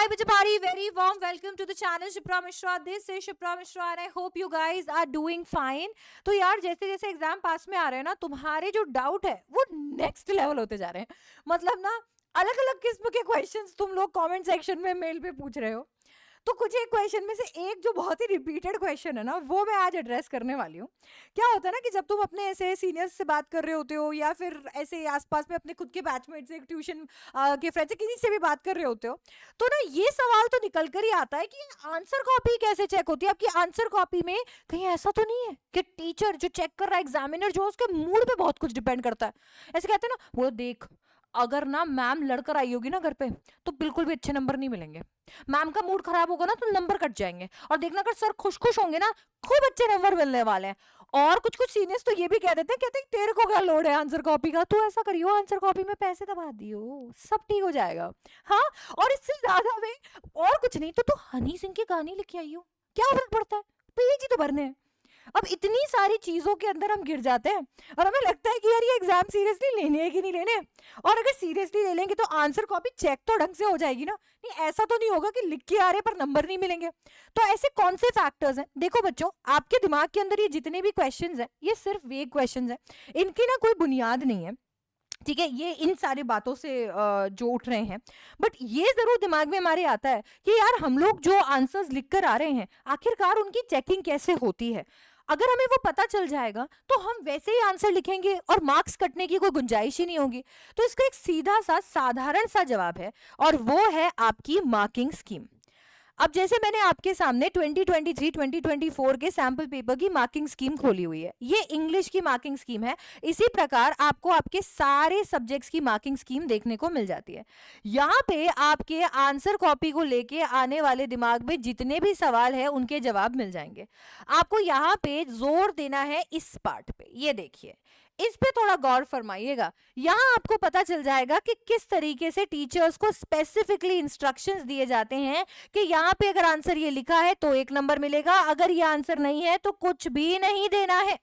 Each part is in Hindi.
Hi Bijapari, very warm welcome to the channel Shipra Mishra. This is Shipra Mishra and I hope you guys are doing fine. तो यार जैसे जैसे एग्जाम पास में आ रहे हैं ना, तुम्हारे जो डाउट है वो नेक्स्ट लेवल होते जा रहे हैं. मतलब ना अलग अलग किस्म के क्वेश्चंस तुम लोग कमेंट सेक्शन में मेल पे पूछ रहे हो. तो कुछ एक क्वेश्चन में से एक जो बहुत ही रिपीटेड क्वेश्चन है ना, वो मैं आज एड्रेस करने वाली हूँ. क्या होता है ना कि जब तुम अपने ऐसे सीनियर्स से बात कर रहे होते हो या फिर ऐसे आसपास में अपने खुद के बैचमेट से, ट्यूशन के फ्रेंड से, किसी से भी बात कर रहे होते हो, तो ना ये सवाल तो निकल कर ही आता है कि आंसर कॉपी कैसे चेक होती है. आपकी आंसर कॉपी में कहीं ऐसा तो नहीं है कि टीचर जो चेक कर रहा है, एग्जामिनर जो, उसके मूड पे बहुत कुछ डिपेंड करता है. ऐसे कहते हैं ना, वो देख अगर ना मैम लड़कर आई होगी ना घर पे, तो बिल्कुल भी अच्छे नंबर नहीं मिलेंगे. मैम का मूड खराब होगा ना तो नंबर कट जाएंगे. और देखना अगर सर खुश खुश होंगे ना, खूब अच्छे नंबर मिलने वाले हैं. और कुछ कुछ सीनियर्स तो ये भी कह देते हैं, कहते हैं तेरे को क्या लोड है आंसर कॉपी का, तू ऐसा करियो आंसर कॉपी में पैसे दबा दियो, सब ठीक हो जाएगा. हाँ, और इससे ज्यादा में और कुछ नहीं तो तू हनी सिंह की कहानी लिख के आई हो, क्या फर्क पड़ता है, पेज ही तो भरने हैं. अब इतनी सारी चीजों के अंदर हम गिर जाते हैं और हमें लगता है कि यार ये एग्जाम सीरियसली लेने है कि नहीं लेने. और अगर सीरियसली ले लेंगे तो आंसर कॉपी चेक तो ढंग से हो जाएगी ना. नहीं, ऐसा तो नहीं होगा कि लिख के आ रहे पर नंबर नहीं मिलेंगे. तो ऐसे कौन से फैक्टर्स हैं? देखो बच्चों, आपके दिमाग के अंदर ये जितने भी क्वेश्चंस हैं, ये सिर्फ वेग क्वेश्चंस हैं. इनकी ना कोई बुनियाद नहीं है, ठीक है. ये इन सारी बातों से जो उठ रहे हैं. बट ये जरूर दिमाग में हमारे आता है कि यार हम लोग जो आंसर्स लिख कर आ रहे हैं, आखिरकार उनकी चेकिंग कैसे होती है. अगर हमें वो पता चल जाएगा तो हम वैसे ही आंसर लिखेंगे और मार्क्स कटने की कोई गुंजाइश ही नहीं होगी. तो इसका एक सीधा सा साधारण सा जवाब है और वो है आपकी मार्किंग स्कीम. अब जैसे मैंने आपके सामने 2023-2024 के सैंपल पेपर की मार्किंग स्कीम खोली हुई है. ये इंग्लिश की मार्किंग स्कीम है. इसी प्रकार आपको आपके सारे सब्जेक्ट्स की मार्किंग स्कीम देखने को मिल जाती है. यहाँ पे आपके आंसर कॉपी को लेके आने वाले दिमाग में जितने भी सवाल है उनके जवाब मिल जाएंगे. आपको यहाँ पे जोर देना है इस पार्ट पे. ये देखिए, इस पे थोड़ा गौर फरमाइएगा. यहाँ आपको पता चल जाएगा कि किस तरीके से टीचर्स को स्पेसिफिकली इंस्ट्रक्शंस दिए जाते हैं कि यहाँ पे अगर आंसर ये लिखा है तो 1 नंबर मिलेगा, अगर ये आंसर नहीं है तो कुछ भी नहीं देना है.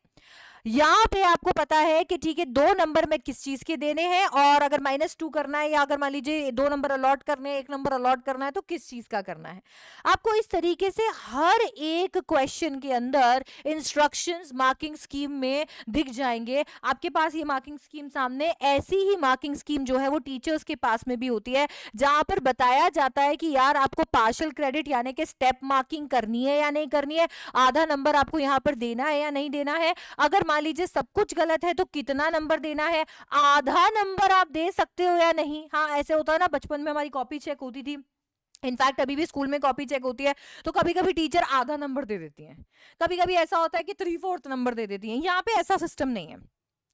यहाँ पे आपको पता है कि ठीक है 2 नंबर में किस चीज के देने हैं, और अगर -2 करना है या अगर मान लीजिए 2 नंबर अलॉट करने हैं, 1 नंबर अलॉट करना है तो किस चीज का करना है. आपको इस तरीके से हर एक क्वेश्चन के अंदर इंस्ट्रक्शंस मार्किंग स्कीम में दिख जाएंगे. आपके पास ये मार्किंग स्कीम सामने, ऐसी ही मार्किंग स्कीम जो है वो टीचर्स के पास में भी होती है, जहां पर बताया जाता है कि यार आपको पार्शियल क्रेडिट यानी कि स्टेप मार्किंग करनी है या नहीं करनी है, आधा नंबर आपको यहाँ पर देना है या नहीं देना है, अगर मान लीजिए सब कुछ गलत है तो कितना नंबर देना है, आधा नंबर आप दे सकते हो या नहीं. हाँ, ऐसे होता है ना, बचपन में हमारी कॉपी चेक होती थी, इनफैक्ट अभी भी स्कूल में कॉपी चेक होती है, तो कभी कभी टीचर आधा नंबर दे देती हैं, कभी कभी ऐसा होता है कि 3/4 नंबर दे देती हैं. यहाँ पे ऐसा सिस्टम नहीं है.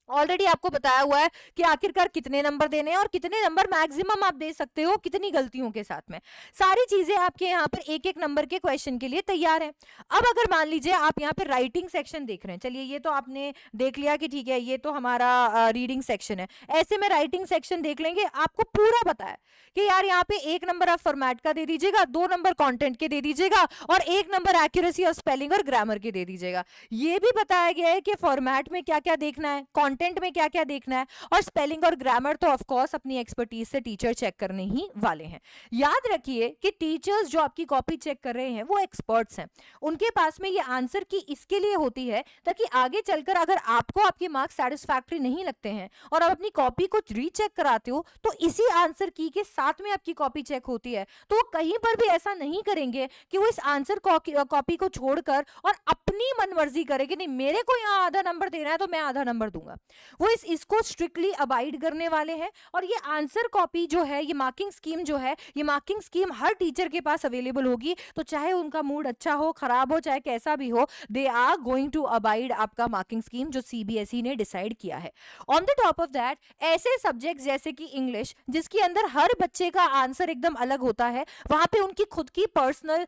ऑलरेडी आपको बताया हुआ है कि आखिरकार कितने नंबर देने हैं और कितने नंबर मैक्सिमम आप दे सकते हो कितनी गलतियों के साथ में. सारी चीजें आपके यहाँ पर एक एक नंबर के क्वेश्चन के लिए तैयार है. अब अगर मान लीजिए आप यहाँ पे राइटिंग सेक्शन देख रहे हैं, चलिए ये तो आपने देख लिया कि ठीक है ये तो हमारा रीडिंग सेक्शन है. ऐसे में राइटिंग सेक्शन देख लेंगे, आपको पूरा पता है कि यार यहाँ पे 1 नंबर आप फॉर्मेट का दे दीजिएगा, 2 नंबर कंटेंट के दे दीजिएगा और 1 नंबर एक्यूरेसी और स्पेलिंग और ग्रामर के दे दीजिएगा. ये भी बताया गया है कि फॉर्मेट में क्या क्या देखना है, कंटेंट में क्या क्या देखना है, और स्पेलिंग और ग्रामर तो ऑफ कोर्स अपनी एक्सपर्टीज से टीचर चेक करने ही वाले हैं. याद रखिए कि टीचर्स जो आपकी कॉपी चेक कर रहे हैं वो एक्सपर्ट्स हैं. उनके पास में ये आंसर की इसके लिए होती है ताकि आगे चलकर अगर आपको आपके मार्क्स सेटिस्फैक्टरी नहीं लगते हैं और आप अपनी कॉपी को रीचेक कराते हो तो इसी आंसर की के साथ में आपकी कॉपी चेक होती है, तो वो कहीं पर भी ऐसा नहीं करेंगे कि वो इस आंसर कॉपी को छोड़कर और अपनी मनमर्जी करे कि नहीं मेरे को यहाँ आधा नंबर देना है तो मैं आधा नंबर दूंगा. वो इसको स्ट्रिक्टली अबाइड करने वाले हैं. और ये आंसर कॉपी जो है, ये मार्किंग स्कीम जो है, ये मार्किंग स्कीम हर टीचर के पास अवेलेबल होगी. तो चाहे उनका मूड अच्छा हो, खराब हो, चाहे कैसा भी हो, they are going to abide आपका मार्किंग स्कीम जो सीबीएसई ने डिसाइड किया है. On the top of that, ऐसे सब्जेक्ट जैसे कि इंग्लिश, जिसके अंदर हर बच्चे का आंसर एकदम अलग होता है, वहां पे उनकी खुद की पर्सनल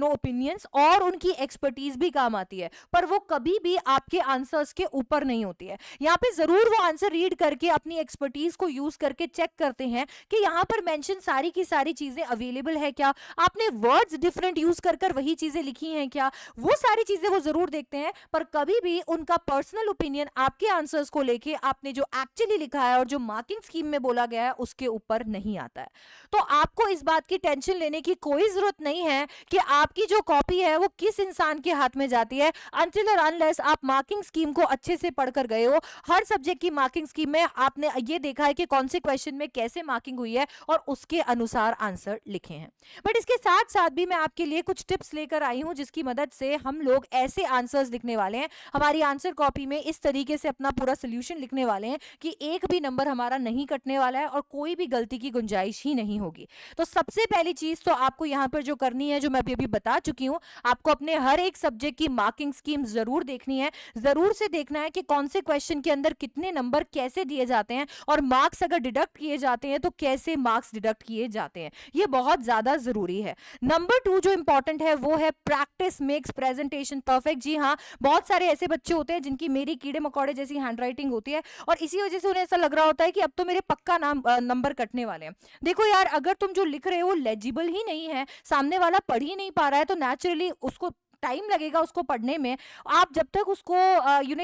ओपिनियंस और उनकी एक्सपर्टीज भी काम आती है, पर वो कभी भी आपके आंसर्स के ऊपर नहीं होती है. यहाँ पे जरूर वो आंसर रीड करके अपनी एक्सपर्टीज को यूज करके चेक करते हैं कि यहाँ पर मेंशन सारी की सारी चीजें अवेलेबल है क्या, आपने वर्ड्स डिफरेंट यूज कर वही चीजें लिखी हैं क्या, वो सारी चीजें वो जरूर देखते हैं। पर कभी भी उनका पर्सनल ओपिनियन आपके आंसर्स को लेके आपने जो एक्चुअली लिखा है और जो मार्किंग स्कीम में बोला गया है उसके ऊपर नहीं आता है। तो आपको इस बात की टेंशन लेने की कोई जरूरत नहीं है कि आपकी जो कॉपी है वो किस इंसान के हाथ में जाती है, अनटिल और अनलेस आप मार्किंग स्कीम को अच्छे से पढ़कर गए हो। हर सब्जेक्ट की मार्किंग स्कीम में आपने ये देखा है कि कौन से क्वेश्चन में कैसे मार्किंग हुई है और उसके अनुसार आंसर लिखे हैं। बट इसके साथ साथ भी मैं आपके लिए कुछ टिप्स लेकर आई हूं जिसकी मदद से हम लोग ऐसे आंसर्स लिखने वाले हैं, हमारी आंसर कॉपी में इस तरीके से अपना पूरा सोल्यूशन लिखने वाले हैं कि एक भी नंबर हमारा नहीं कटने वाला है और कोई भी गलती की गुंजाइश ही नहीं होगी। तो सबसे पहली चीज तो आपको यहाँ पर जो करनी है, जो मैं अभी बता चुकी हूँ, आपको अपने हर एक सब्जेक्ट की मार्किंग स्कीम जरूर देखनी है, जरूर से देखना है कि कौन से क्वेश्चन के अंदर कितने नंबर कैसे दिए जाते हैं और मार्क्स अगर डिडक्ट किए जाते हैं तो कैसे मार्क्स डिडक्ट किए जाते हैं, ये बहुत ज्यादा जरूरी है। नंबर 2 जो इंपॉर्टेंट है वो है प्रैक्टिस मेक्स प्रेजेंटेशन परफेक्ट। जी हाँ, बहुत सारे ऐसे बच्चे होते हैं जिनकी मेरी कीड़े मकोड़े जैसी हैंडराइटिंग होती है और इसी वजह से उन्हें ऐसा लग रहा होता है कि अब तो मेरे पक्का नंबर कटने वाले हैं। देखो यार, अगर तुम जो लिख रहे हो लेजिबल ही नहीं है, सामने वाला पढ़ ही नहीं पा रहा है, तो नेचुरली उसको टाइम लगेगा उसको पढ़ने में। आप जब तक उसको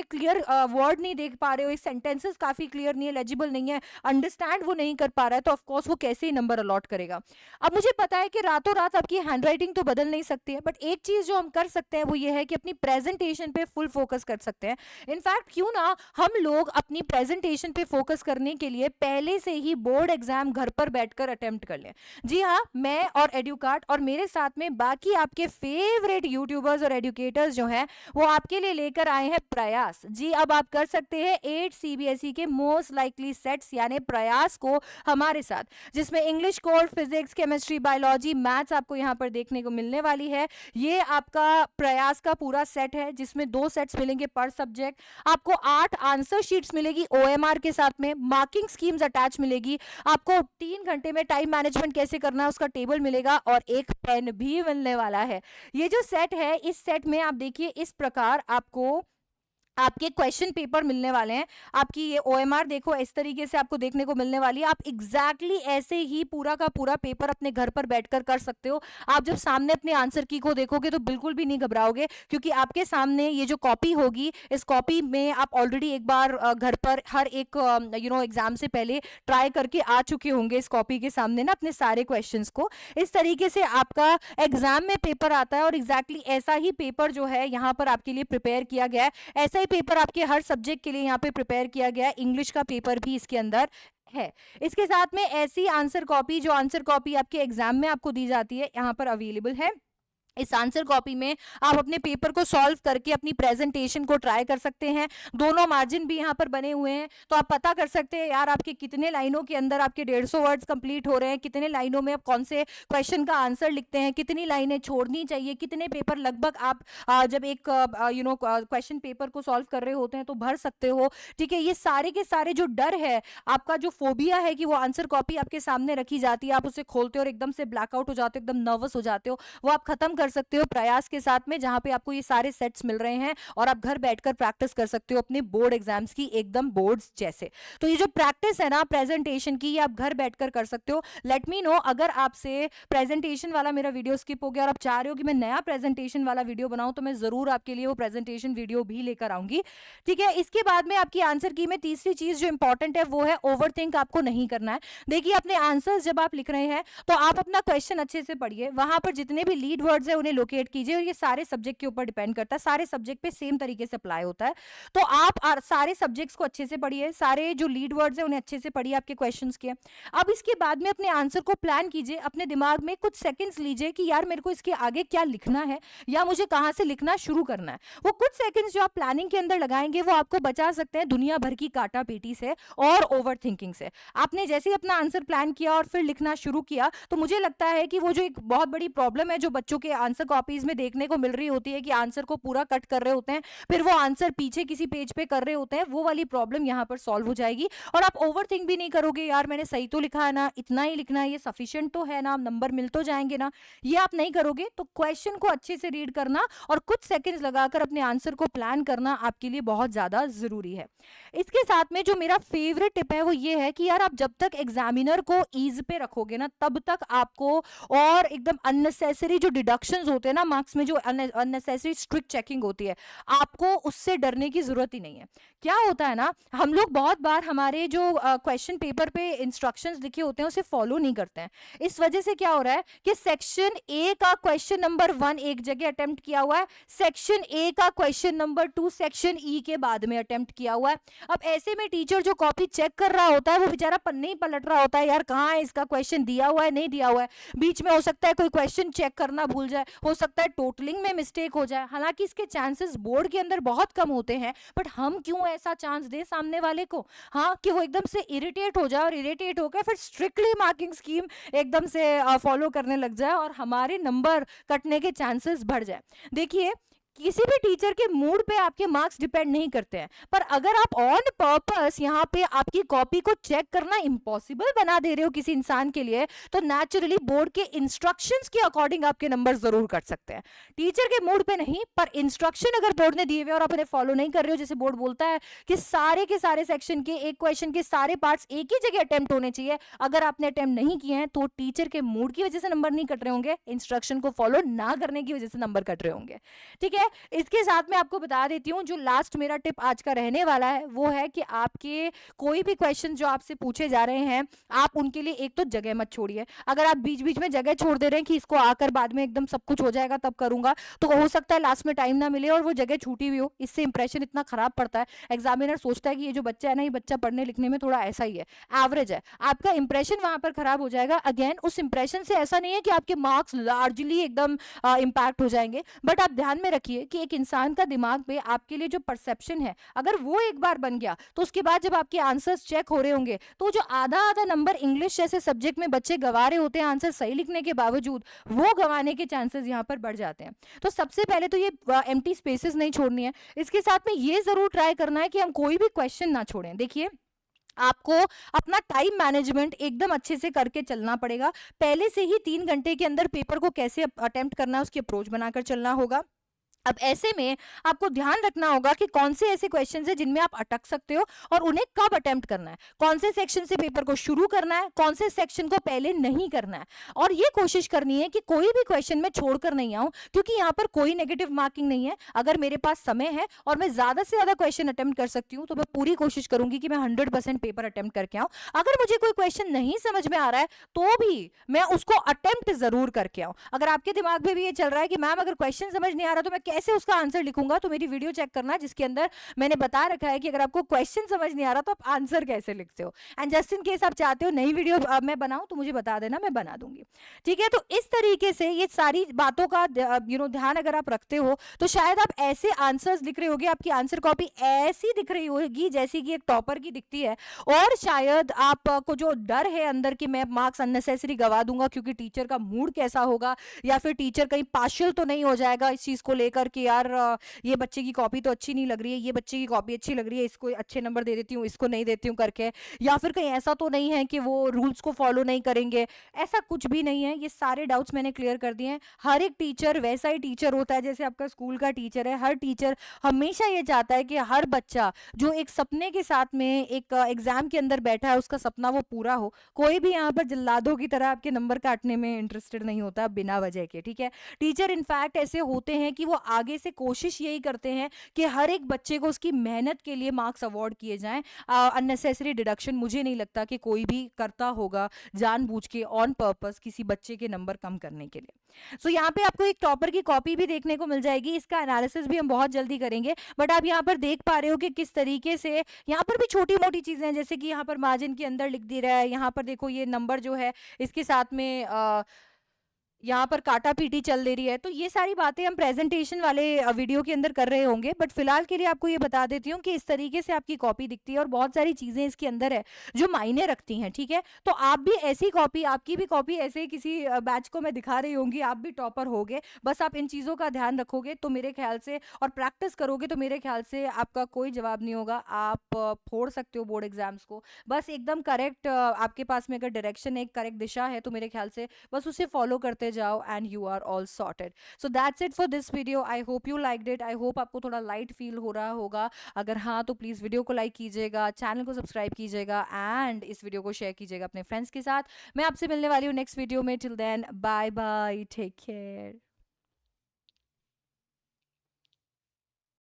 क्लियर वर्ड नहीं देख पा रहे हो, सेंटेंसेस काफी क्लियर नहीं है, लेजिबल नहीं है, अंडरस्टैंड वो नहीं कर पा रहा है, तो ऑफ कोर्स वो कैसे ही नंबर अलॉट करेगा। अब मुझे पता है कि रातों रात आपकी हैंडराइटिंग तो बदल नहीं सकती है, बट एक चीज जो हम कर सकते हैं वो ये है कि अपनी प्रेजेंटेशन पे फुल फोकस कर सकते हैं। इनफैक्ट क्यों ना हम लोग अपनी प्रेजेंटेशन पे फोकस करने के लिए पहले से ही बोर्ड एग्जाम घर पर बैठकर अटेम्प्ट कर लें। जी हाँ, मैं और एडुकार्ट और मेरे साथ में बाकी आपके फेवरेट यूट्यूबर्स और एजुकेटर्स जो हैं वो आपके लिए लेकर आए हैं प्रयास। जी, अब आप कर सकते हैं 8 सीबीएसई के मोस्ट लाइकली सेट्स यानी प्रयास को हमारे साथ, जिसमें English core, physics, chemistry, biology, maths आपको यहाँ पर देखने को मिलने वाली है। ये आपका प्रयास का पूरा सेट है जिसमें 2 सेट्स मिलेंगे पर सब्जेक्ट। आपको 8 आंसर शीट्स मिलेगी ओएमआर के साथ में, मार्किंग स्कीम्स अटैच मिलेगी, आपको 3 घंटे में टाइम मैनेजमेंट कैसे करना है उसका टेबल मिलेगा और एक पेन भी मिलने वाला है। ये जो सेट है, इस सेट में आप देखिए इस प्रकार आपको आपके क्वेश्चन पेपर मिलने वाले हैं। आपकी ये ओएमआर देखो इस तरीके से आपको देखने को मिलने वाली है। आप एग्जैक्टली ऐसे ही पूरा का पूरा पेपर अपने घर पर बैठकर कर सकते हो। आप जब सामने अपने आंसर की को देखोगे तो बिल्कुल भी नहीं घबराओगे, क्योंकि आपके सामने ये जो कॉपी होगी, इस कॉपी में आप ऑलरेडी एक बार घर पर हर एक एग्जाम से पहले ट्राई करके आ चुके होंगे इस कॉपी के सामने ना अपने सारे क्वेश्चंस को। इस तरीके से आपका एग्जाम में पेपर आता है और एग्जैक्टली ऐसा ही पेपर जो है यहाँ पर आपके लिए प्रिपेयर किया गया है। ऐसा पेपर आपके हर सब्जेक्ट के लिए यहाँ पे प्रिपेयर किया गया है। इंग्लिश का पेपर भी इसके अंदर है। इसके साथ में ऐसी आंसर कॉपी जो आंसर कॉपी आपके एग्जाम में आपको दी जाती है यहाँ पर अवेलेबल है। इस आंसर कॉपी में आप अपने पेपर को सॉल्व करके अपनी प्रेजेंटेशन को ट्राई कर सकते हैं। दोनों मार्जिन भी यहाँ पर बने हुए हैं, तो आप पता कर सकते हैं यार आपके कितने लाइनों के अंदर आपके 150 वर्ड्स कंप्लीट हो रहे हैं, कितने लाइनों में आप कौन से क्वेश्चन का आंसर लिखते हैं, कितनी लाइनें छोड़नी चाहिए, कितने पेपर लगभग आप जब एक क्वेश्चन पेपर को सॉल्व कर रहे होते हैं तो भर सकते हो। ठीक है, ये सारे के सारे जो डर है, आपका जो फोबिया है कि वो आंसर कॉपी आपके सामने रखी जाती है, आप उसे खोलते हो और एकदम से ब्लैकआउट हो जाते हो, एकदम नर्वस हो जाते हो, वो आप खत्म कर सकते हो प्रयास के साथ में, जहां पे आपको ये सारे सेट्स मिल रहे हैं और आप घर बैठकर प्रैक्टिस कर सकते हो अपने बोर्ड एग्जाम्स की, एकदम बोर्ड्स जैसे। तो ये जो प्रैक्टिस है ना प्रेजेंटेशन की, ये आप घर बैठकर कर सकते हो। लेट मी नो अगर आपसे प्रेजेंटेशन वाला मेरा वीडियो स्किप हो गया और आप चाह रहे हो कि मैं नया प्रेजेंटेशन वाला वीडियो बनाऊं, तो मैं जरूर आपके लिए वो प्रेजेंटेशन वीडियो भी लेकर आऊंगी। ठीक है, इसके बाद में आपकी आंसर की में तीसरी चीज जो इंपॉर्टेंट है वो है ओवरथिंक आपको नहीं करना है। देखिए, अपने आंसर्स जब आप लिख रहे हैं तो आप अपना क्वेश्चन अच्छे से पढ़िए, वहां पर जितने भी लीड वर्ड्स है उन्हें लोकेट कीजिए, और ये सारे सब्जेक्ट के ऊपर डिपेंड करता है, सारे सब्जेक्ट पे सेम तरीके से अप्लाई होता है। तो आप सारे सब्जेक्ट्स को अच्छे से पढ़िए, सारे जो लीड वर्ड्स है उन्हें अच्छे से पढ़िए आपके क्वेश्चंस के। अब इसके बाद में अपने आंसर को प्लान कीजिए, अपने दिमाग में कुछ सेकंड्स लीजिए कि यार मेरे को इसके आगे क्या लिखना है या मुझे कहां से लिखना शुरू करना है। वो कुछ सेकंड्स जो आप प्लानिंग के अंदर लगाएंगे वो आपको बचा सकते हैं दुनिया भर की काटा पेटी से और ओवर थिंकिंग से। आपने जैसे ही अपना आंसर प्लान किया और फिर लिखना शुरू किया, तो मुझे लगता है कि वो जो एक बहुत बड़ी प्रॉब्लम है जो बच्चों के आंसर कॉपीज में देखने को मिल रही होती है कि आंसर को पूरा कट कर रहे होते हैं, फिर वो आंसर पीछे किसी पेज पे कर रहे होते हैं, वो वाली प्रॉब्लम यहाँ पर सॉल्व हो जाएगी। और आप ओवर थिंक भी नहीं करोगे, यार मैंने सही तो लिखा है ना, इतना ही लिखना है, ये सफिशिएंट तो है ना, नंबर मिल तो जाएंगे ना, ये आप नहीं करोगे। तो क्वेश्चन को अच्छे से रीड करना और कुछ सेकंड्स लगाकर अपने आंसर को प्लान करना आपके लिए बहुत ज्यादा जरूरी है। इसके साथ में जो मेरा फेवरेट टिप है वो ये है कि यार आप जब तक एग्जामिनर को ईज पे रखोगे ना, तब तक आपको और एकदम अननेसेसरी जो डिडक्शंस होते हैं ना मार्क्स में, जो अननेसेसरी स्ट्रिक्ट चेकिंग होती है, आपको उससे डरने की जरूरत ही नहीं है। क्या होता है ना, हम लोग बहुत बार हमारे जो क्वेश्चन पेपर पे इंस्ट्रक्शंस लिखे होते हैं उसे फॉलो नहीं करते हैं। इस वजह से क्या हो रहा है कि सेक्शन ए का क्वेश्चन नंबर 1 एक जगह अटेम्प्ट किया हुआ है, सेक्शन ए का क्वेश्चन नंबर 2 सेक्शन ई के बाद में अटेम्प्ट किया हुआ है। अब ऐसे में टीचर जो कॉपी चेक कर रहा होता है वो बेचारा पन्ने ही पलट रहा होता है, यार कहाँ है इसका क्वेश्चन, दिया हुआ है नहीं दिया हुआ है। बीच में हो सकता है कोई क्वेश्चन चेक करना भूल जाए, हो सकता है टोटलिंग में मिस्टेक हो जाए। हालांकि इसके चांसेस बोर्ड के अंदर बहुत कम होते हैं, बट हम क्यों ऐसा चांस दे सामने वाले को, हाँ, कि वो एकदम से इरिटेट हो जाए और इरिटेट होकर फिर स्ट्रिक्टली मार्किंग स्कीम एकदम से फॉलो करने लग जाए और हमारे नंबर कटने के चांसेस बढ़ जाए। देखिए, किसी भी टीचर के मूड पे आपके मार्क्स डिपेंड नहीं करते हैं, पर अगर आप ऑन पर्पस यहाँ पे आपकी कॉपी को चेक करना इम्पॉसिबल बना दे रहे हो किसी इंसान के लिए, तो नेचुरली बोर्ड के इंस्ट्रक्शंस के अकॉर्डिंग आपके नंबर जरूर कट सकते हैं। टीचर के मूड पे नहीं, पर इंस्ट्रक्शन अगर बोर्ड ने दिए हुए और आप उन्हें फॉलो नहीं कर रहे हो, जैसे बोर्ड बोलता है कि सारे के सारे सेक्शन के एक क्वेश्चन के सारे पार्ट्स एक ही जगह अटेम्प्ट होने चाहिए, अगर आपने अटेम्प्ट नहीं किए हैं तो टीचर के मूड की वजह से नंबर नहीं कट रहे होंगे, इंस्ट्रक्शन को फॉलो ना करने की वजह से नंबर कट रहे होंगे। ठीक है, इसके साथ मैं आपको बता देती हूँ जो लास्ट मेरा टिप आज का रहने वाला है वो है कि आपके कोई भी क्वेश्चन जो आपसे पूछे जा रहे हैं, आप उनके लिए एक तो जगह मत छोड़िए। अगर आप बीच बीच में जगह छोड़ दे रहे हैं कि इसको आकर बाद में एकदम सब कुछ हो जाएगा तब करूंगा, तो हो सकता है लास्ट में टाइम ना मिले और वो जगह छूटी हुई हो, इससे इंप्रेशन इतना खराब पड़ता है। एग्जामिनर सोचता है कि ये जो बच्चा है ना, ये बच्चा पढ़ने लिखने में थोड़ा ऐसा ही है, एवरेज है, आपका इंप्रेशन वहां पर खराब हो जाएगा। अगेन, उस इंप्रेशन से ऐसा नहीं है कि आपके मार्क्स लार्जली एकदम इम्पैक्ट हो जाएंगे, बट आप ध्यान में रखिए कि एक इंसान का दिमाग पे आपके लिए जो परसेप्शन है, अगर वो एक बार बन गया तो उसके बाद जब आपके आंसर्स चेक हो रहे होंगे तो जो आधा आधा नंबर इंग्लिश जैसे सब्जेक्ट में बच्चे गंवा रहे होते हैं आंसर सही लिखने के बावजूद, वो गंवाने के चांसेस यहाँ पर बढ़ जाते हैं। तो सबसे पहले तो ये एम्प्टी स्पेसेस नहीं छोड़नी है। इसके साथ में ये जरूर ट्राई करना है कि हम कोई भी क्वेश्चन ना छोड़ें। देखिए, आपको अपना टाइम मैनेजमेंट एकदम अच्छे से करके चलना पड़ेगा। पहले से ही 3 घंटे के अंदर पेपर को कैसे अटेम्प्ट करना है उसकी अप्रोच बनाकर चलना होगा। अब ऐसे में आपको ध्यान रखना होगा कि कौन से ऐसे क्वेश्चंस हैं जिनमें आप अटक सकते हो और उन्हें कब अटेम्प्ट करना है, कौन से सेक्शन से पेपर को शुरू करना है, कौन से सेक्शन को पहले नहीं करना है। और ये कोशिश करनी है कि कोई भी क्वेश्चन में छोड़कर नहीं आऊं, क्योंकि यहाँ पर कोई नेगेटिव मार्किंग नहीं है। अगर मेरे पास समय है और मैं ज्यादा से ज्यादा क्वेश्चन अटेम्प्ट कर सकती हूँ तो मैं पूरी कोशिश करूंगी कि मैं 100% पेपर अटेम्प्ट करके आऊं। अगर मुझे कोई क्वेश्चन नहीं समझ में आ रहा है तो भी मैं उसको अटेम्प्ट जरूर करके आऊं। अगर आपके दिमाग में भी ये चल रहा है कि मैम अगर क्वेश्चन समझ नहीं आ रहा तो मैं कैसे उसका आंसर लिखूंगा, तो मेरी वीडियो चेक करना जिसके अंदर मैंने बता रखा है कि अगर आपको क्वेश्चन समझ नहीं आ रहा तो आप आंसर कैसे लिखते हो। एंड जस्ट इन केस आप चाहते हो नई वीडियो मैं बनाऊं तो मुझे बता देना, मैं बना दूंगी। ठीक है, तो इस तरीके से ये सारी बातों का ध्यान अगर आप रखते हो तो शायद आप ऐसे आंसर्स लिख रहे होगे, आपकी आंसर कॉपी ऐसी दिख रही होगी जैसी कि एक टॉपर की दिखती है, और शायद आपको जो डर है अंदर कि मैं मार्क्स अननेसेसरी गवा दूंगा क्योंकि टीचर का मूड कैसा होगा, या फिर टीचर कहीं पार्शियल तो नहीं हो जाएगा इस चीज को लेकर कि यार ये बच्चे की कॉपी तो अच्छी नहीं लग रही है, ये बच्चे की कॉपी अच्छी लग रही है, इसको अच्छे नंबर दे देती हूँ, इसको नहीं देती हूँ करके, या फिर कहीं ऐसा तो नहीं है कि वो रूल्स को फॉलो नहीं करेंगे। ऐसा कुछ भी नहीं है, ये सारे डाउट्स मैंने क्लियर कर दिए हैं। हर एक टीचर वैसा ही टीचर होता है जैसे आपका स्कूल का टीचर है। हर टीचर हमेशा ये चाहता है कि हर बच्चा जो एक सपने के साथ में एक एग्जाम के अंदर बैठा है उसका सपना वो पूरा हो। कोई भी यहाँ पर जल्लादों की तरह आपके नंबर काटने में इंटरेस्टेड नहीं होता बिना वजह के। ठीक है, टीचर इनफैक्ट ऐसे होते हैं कि वो आगे से कोशिश यही करते हैं कि हर एक बच्चे को उसकी मेहनत के लिए मार्क्स अवार्ड किए जाएं। अननेसेसरी डिडक्शन मुझे नहीं लगता कि कोई भी करता होगा जानबूझ के ऑन पर्पस किसी बच्चे के नंबर कम करने के लिए। सो यहाँ पे आपको एक टॉपर की कॉपी भी देखने को मिल जाएगी, इसका एनालिसिस भी हम बहुत जल्दी करेंगे, बट आप यहाँ पर देख पा रहे हो कि किस तरीके से यहाँ पर भी छोटी मोटी चीजें हैं, जैसे कि यहाँ पर मार्जिन के अंदर लिख दे रहा है, यहाँ पर देखो ये नंबर जो है इसके साथ में यहाँ पर काटा पीटी चल दे रही है। तो ये सारी बातें हम प्रेजेंटेशन वाले वीडियो के अंदर कर रहे होंगे, बट फिलहाल के लिए आपको ये बता देती हूँ कि इस तरीके से आपकी कॉपी दिखती है और बहुत सारी चीजें इसके अंदर है जो मायने रखती हैं, ठीक है। तो आप भी ऐसी कॉपी, आपकी भी कॉपी ऐसे ही किसी बैच को मैं दिखा रही होंगी, आप भी टॉपर होगे। बस आप इन चीजों का ध्यान रखोगे तो मेरे ख्याल से, और प्रैक्टिस करोगे तो मेरे ख्याल से आपका कोई जवाब नहीं होगा, आप फोड़ सकते हो बोर्ड एग्जाम्स को। बस एकदम करेक्ट, आपके पास में अगर डायरेक्शन, एक करेक्ट दिशा है तो मेरे ख्याल से बस उसे फॉलो करते जाओ and you are all sorted. So that's it for this video. I hope you liked it. I hope आपको थोड़ा लाइट फील हो रहा होगा। अगर हाँ तो प्लीज़ वीडियो को लाइक कीजिएगा, चैनल को सब्सक्राइब कीजिएगा एंड इस वीडियो को शेयर कीजिएगा अपने फ्रेंड्स के साथ। मैं आपसे मिलने वाली हूँ नेक्स्ट वीडियो में। Till then bye bye, take care.